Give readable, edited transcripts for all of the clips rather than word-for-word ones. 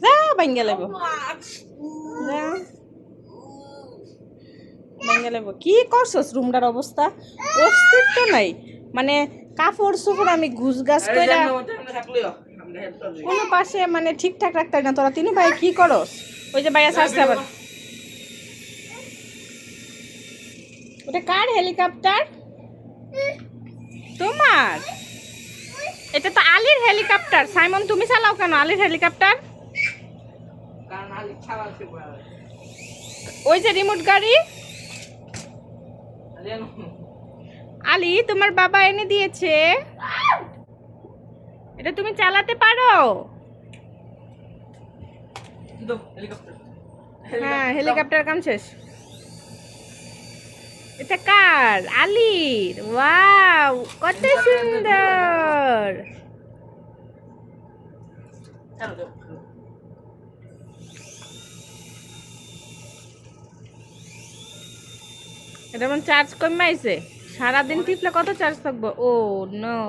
যা ভাঙ্গা লাগবো, যা ভাঙ্গা লাগবো। কি করছস রুমটার অবস্থা? অস্তিত্ব নাই, মানে কাপড় চোপড় আমি ঘুষ গাছ করে কোনো পাশে মানে ঠিকঠাক রাখতে না। তোরা তিনু ভাই কি করস? ওই যে ভাইয়া আসতে আবার, ওটা কার হেলিকপ্টার? তোমার? এটা তো আলীর হেলিকপ্টার। সাইমন তুমি চালাও কেন আলীর হেলিকপ্টার? ওই যে রিমোট গাড়ি আলী তোমার বাবা এনে দিয়েছে, এটা তুমি চালাতে পারো? হ্যাঁ, হেলিকপ্টার কাম শেষ। এটা কার? আলীর। ওয়াও, কত সুন্দর। এটা মানে চার্জ কমে আইছে। সারাদিন টিপলে কত চার্জ থাকবো? ও নো,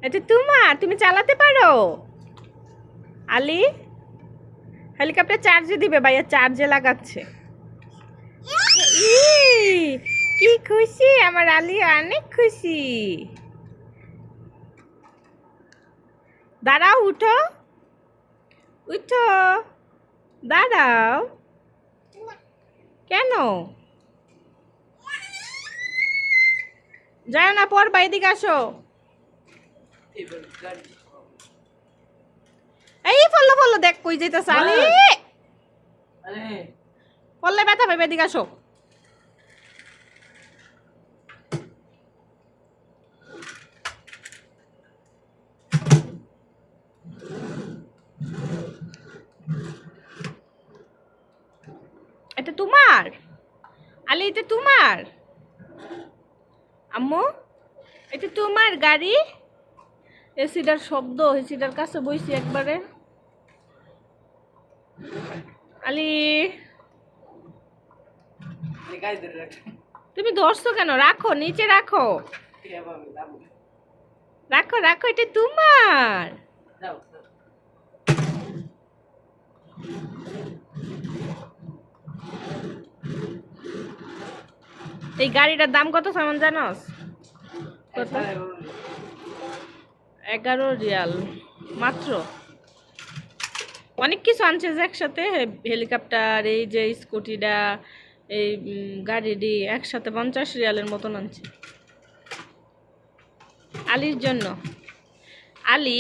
এটা তোমার, তুমি চালাতে পারো? আলী হেলিকপ্টার চার্জে দিবে, ভাইয়া চার্জে লাগাচ্ছে। কি খুশি আমার আলী, অনেক খুশি। দাঁড়াও, উঠো উঠো, দাঁড়াও। কেন যায় না? পড়বা, এদিকে আসো। এই ফলো ফলো, দেখ কই যাইতাছ আলী, পড়লে ব্যথা পাইবে, এদিকে আসো। এটা তোমার আলী, এটা তোমার আম্মু, এটা তোমার গাড়ি? এসিটার শব্দ, এসিটার কাছে বইছি একবারে। আলী তুমি ধরছো কেন? রাখো, নিচে রাখো, রাখো রাখো, এটা তোমার। এই গাড়িটার দাম কত সামান জানোস? কত? 11 রিয়াল মাত্র। অনেক কিছু আনছে যে একসাথে, হেলিকপ্টার, এই যে স্কুটিটা, এই গাড়িটি একসাথে 50 রিয়ালের মতন আনছে আলীর জন্য। আলী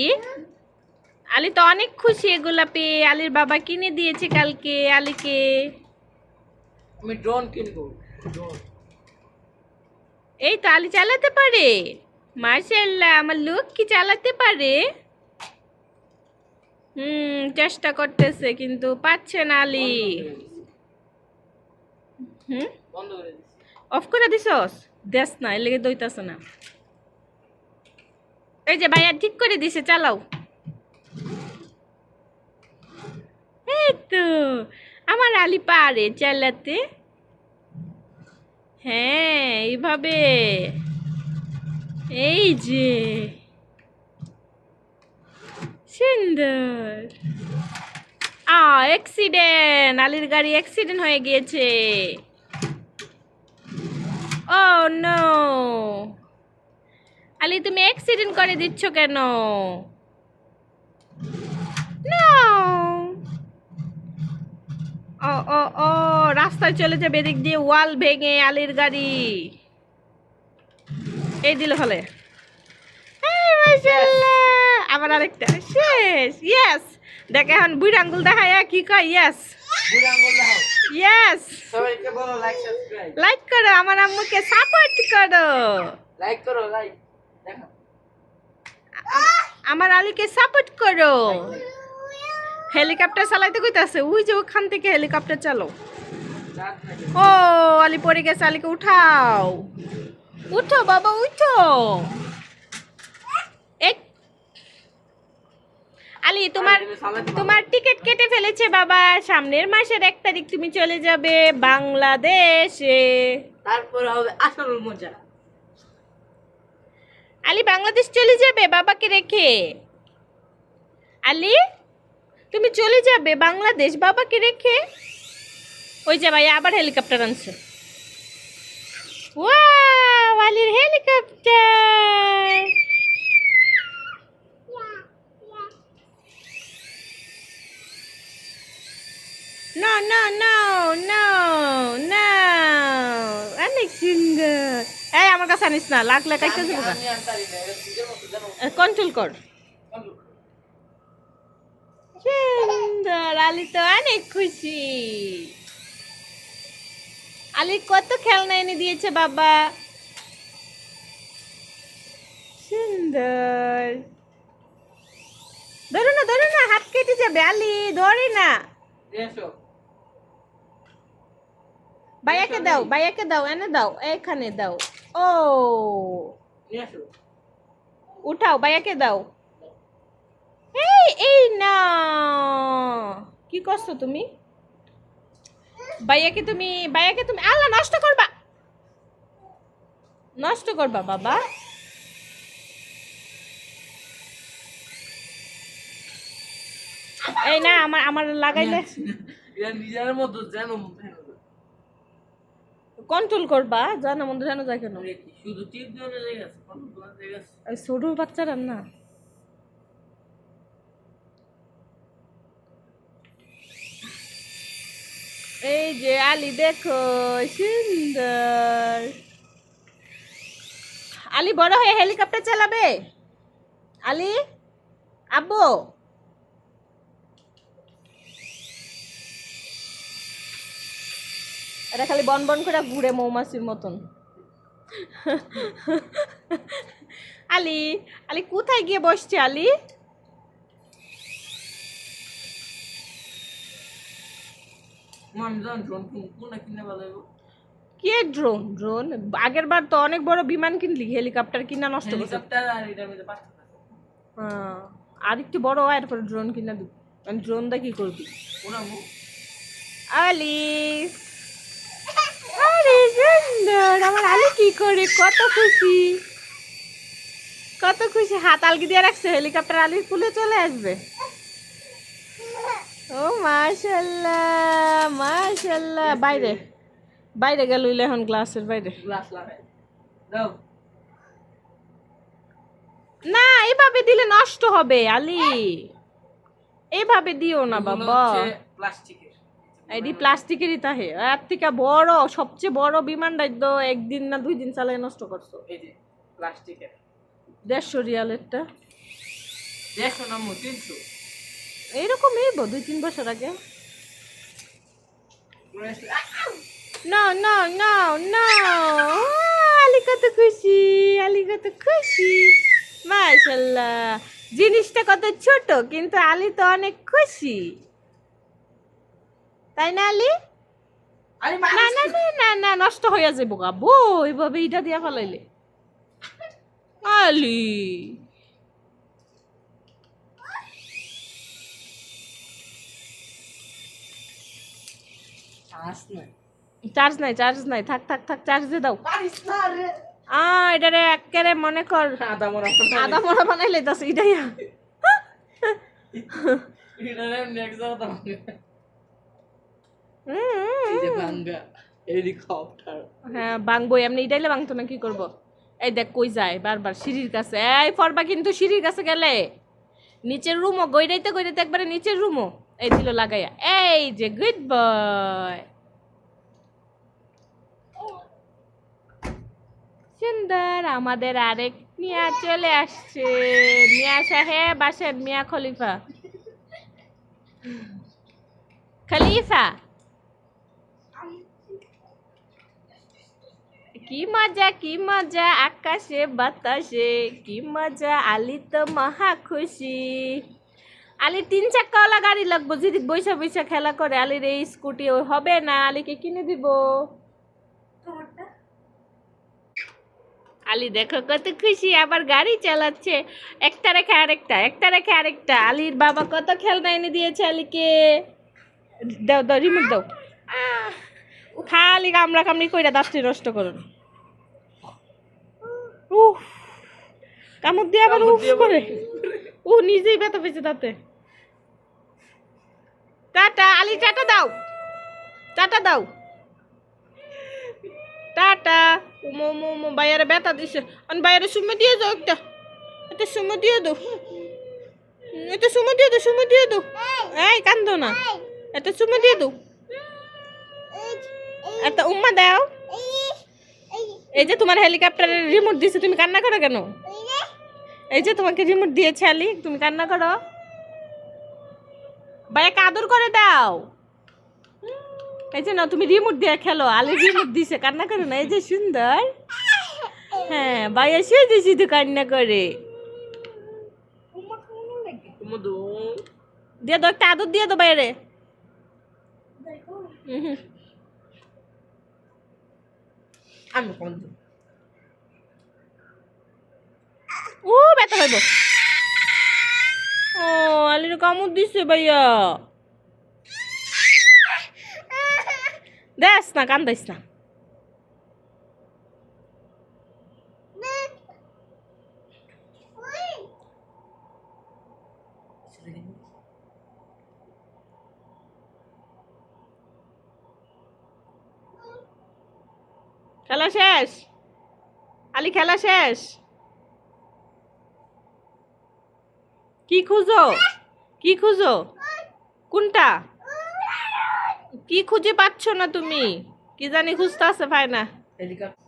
আলী তো অনেক খুশি এগুলা পেয়ে। আলীর বাবা কিনে দিয়েছে কালকে আলীকে। আমি ড্রোন কিনবো। এই তো আলী চালাতে পারে, মাশাআল্লাহ, আমার লোক কি চালাতে পারে। চেষ্টা করতেছে কিন্তু পাচ্ছে না আলী। বন্ধ করে দিছি। অফ করে দিছস? দেশ না, এর লেগে দইতাছে না। এই যে ভাইয়া ঠিক করে দিছে, চালাও। এই তো আমার আলী পারে চালাতে। হ্যাঁ, এইভাবে, এই যে সুন্দর। অ্যাক্সিডেন্ট, আলীর গাড়ি অ্যাক্সিডেন্ট হয়ে গিয়েছে। ও নো, আলী তুমি অ্যাক্সিডেন্ট করে দিচ্ছ কেন? নো, ও ও ও, রাস্তায় চলে যাবে এদিক দিয়ে, ওয়াল ভেঙে আলীর গাড়ি। এই দিল ফলে, মাশাআল্লাহ। আবার আরেকটা শেষ। ইয়েস, দেখ এখন বুড়ি আঙ্গুল দেখায় কি কয়? ইয়েস বুড়ো আঙ্গুল দাও। ইয়েস। সবাইকে বলো লাইক সাবস্ক্রাইব। লাইক করো, আমার আম্মুকে সাপোর্ট করো। লাইক করো, লাইক দেখো। আমার আলীকে সাপোর্ট করো। হেলিকপ্টার চালাইতে কইতাছে, ওই যে ওখান থেকে হেলিকপ্টার চালো। ও আলী পড়ে গেছে, আলীকে উঠাও, উঠো বাবা উঠো। আলী তোমার তোমার টিকিট কেটে ফেলেছে বাবা, সামনের মাসের 1 তারিখ তুমি চলে যাবে বাংলাদেশে। তারপর হবে আসল মজা। আলি বাংলাদেশ চলে যাবে বাবাকে রেখে? আলি তুমি চলে যাবে বাংলাদেশ বাবাকে রেখে? ওই যে ভাই আবার হেলিকপ্টার আনছে। ওয়াও, আলির helicopter. No, no, no, no, no. অনেক সুন্দর। এই আমার কাছে আনিস না, লাগলে কাইতে দেবো। আমি আর পারি না, এটা নিজের মতো জানো। কন্ট্রোল কর। Control করো। সুন্দর, আলি তো অনেক খুশি। আলি কত খেলনা এনে দিয়েছে বাবা। সুন্দর। ধরো না, হাত কেটে যাবে। আলি ধরে না। নিয়ে এসো। ভাইয়াকে দাও, এনে দাও, এখানে দাও। ও নিয়ে এসো। উঠাও, ভাইয়াকে দাও। এই না, কি করছো তুমি? ভাইয়াকে তুমি আল্লাহ নষ্ট করবা বাবা। এই না, আমার লাগাইলে এটা নিজের মতো জানো। কন্ট্রোল করবা। জানো মন্দ জানো যায় কেন? শুধু টিপ দিয়ে জায়গা আছে, কন্ট্রোল করার জায়গা আছে। ওই ছোট বাচ্চারা না। এই যে আলি দেখো, সুন্দর। আলি বড় হয়ে হেলিকপ্টার চালাবে। আলি আব্বু, এটা খালি বন বন করে ঘুরে মৌমাছির মতন। আলি আলি কোথায় গিয়ে বসছে আলি? আমি জান ড্রোন কোনটা কিনে ভালো হবে? কে ড্রোন? আগের বার তো অনেক বড় বিমান কিনলি, হেলিকপ্টার কিনা নষ্ট করছে। হেলিকপ্টার আর এটার মধ্যে পার্থক্য আছে। হ্যাঁ, আর একটু বড় হয় এরপর ড্রোন কিনা দিব। ড্রোন দা কি করবি? ওরামু আলি আরে সুন্দর, আমার আলি কি করে, কত খুশি। হাত আলগি দিয়ে রাখছে, হেলিকপ্টার আলির কুলে চলে আসবে। ও মাশাল্লাহ। বাইরে গেল এখন গ্লাসের বাইরে। গ্লাস লাগাই দাও। না, এভাবে দিলে নষ্ট হবে আলি, এভাবে দিও না বাবা। প্লাস্টিকের। এটি প্লাস্টিকেরই তাহে, এর থেকে বড়, সবচেয়ে বড় বিমানটা তো একদিন না 2 দিন চালায় নষ্ট করছো। এই যে প্লাস্টিকের 150 রিয়ালেরটা 150 না 300। এইরকম 2-3 বছর আগে। না, আলি কত খুশি, মাশাল্লাহ। জিনিসটা কত ছোট, কিন্তু আলি তো অনেক খুশি, তাই না আলি? আরে না, নষ্ট হয়ে যাবো গা বো, এইভাবে ইটা দিয়া ফেলাইলে। আলি চার্জ নাই, থাক, চার্জ দিয়ে দাও। পারিস না রে। এটারে একেবারে মনে কর আদা মরা বানাইলে তাস এটাই। এটা নেক্সট কথা হবে। এই যে ভাঙ্গা হেলিকপ্টার। হ্যাঁ বাংবো, এমনি ইটাইলে বাংতো না, কি করবো? এই দেখ কই যায় বারবার সিঁড়ির কাছে। এই ফরবা কিন্তু সিঁড়ির কাছে গেলে নিচের রুমও গইরাইতে একবারে নিচের রুমও এই দিল লাগাইয়া। এই যে গুড বয়, সুন্দর। আমাদের আরেক মিয়া চলে আসছে। মিয়া সাহেব আসেন, মিয়া খলিফা। কি মজা আকাশে বাতাসে, কি মজা। আলি তো মহা খুশি। আলি 3 চাক্কাওয়ালা গাড়ি লাগবো, যদি বৈশা খেলা করে। আলির এই স্কুটি হবে না, আলিকে কিনে দিব। আলি দেখো কত খুশি, আবার গাড়ি চালাচ্ছে। একটা রেখে আরেকটা। আলির বাবা কত খেলনা এনে দিয়েছে আলিকে। দাও রিমোট দাও। খালি কামড়ি কইরা দাঁতটি নষ্ট করুন। কামড় দিয়ে আবার উফ করে ও নিজেই ব্যথা পেয়েছে তাতে টাটা আলি টাটা দাও টাটা দাও টাটা উমো উমো উমো বাইরে ব্যথা দিছে আর বাইরে সুমে দিয়ে দাও একটা সুমে দিয়ে দাও এটা সুমে দিয়ে দাও এই কান্দো না এটা সুমে দিয়ে দাও একটা উম্মা দাও এই যে তোমার হেলিকপ্টারের রিমোট দিয়েছে তুমি কান্না করো কেন এই যে তোমাকে রিমোট দিয়েছে আলি তুমি কান্না করো ভাইয়াকে আদর করে দাও এই যে না তুমি রিমোট দিয়ে খেলো আলি রিমোট দিছে কান্না করো না এই যে সুন্দর হ্যাঁ ভাইয়া শুধু শুধু কান্না করে মধু দিয়ে দাও একটা আদর দিয়ে দাও বাইরে আমি কোন ও ব্যথা হইব ও আলির কামড় দিছে ভাইয়া দেখ না কান্দাইস না খেলা শেষ আলি খেলা শেষ কি খুঁজো কোনটা কি খুঁজে পাচ্ছ না তুমি কি জানি খুঁজতে আছে পায় না হেলিকপ্টার